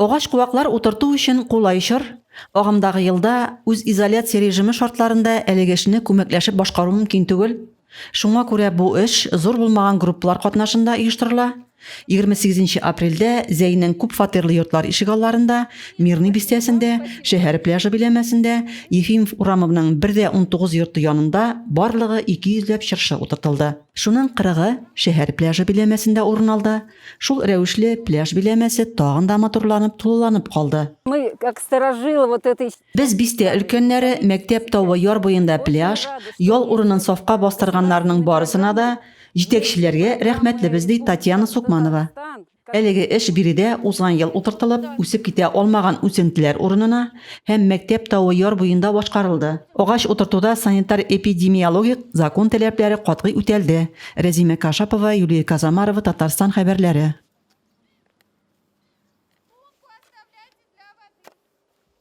Оғаш куаклар утырту өчен кулай чор, агымдагы елда үз изоляция режимы шартларында әлегешне күмәкләшеп башкару мөмкин түгел. Шуңа күрә бу эш зур булмаган групплар катнашында оештырыла. 28 апрельдә Зәйнең күп фатирлы йортлар ишегалларында, Мирный бистәсендә, шәһәр пляжы биләмәсендә, Ефимов урамының 1-19 йорты янында барлыгы 200ләп чыршы утыртылды. Шуның 40-ы шәһәр пляжы биләмәсендә урын алды. Шул рәвешле пляж биләмәсе тагын да матурланып, тулыланып калды. Мы, как старожилы вот этой... Без бистә өлкәннәре мәктәп тавы яр буенда пляж, ял урынын сафка бастырганнарның барысына да җитәкчеләргә рәхмәтлебез ди Татьяна Сукманова. Әлеге эш биредә узган ел утыртылып, үсеп китә алмаган үсентеләр урынына һәм мәктәп тавы яр буенда башкарылды. Агач утыртуда санитар-эпидемиологик закон таләпләре катгый үтәлде. Рәзимә Кашапова, Юлия Казамарова, Татарстан хәбәрләре.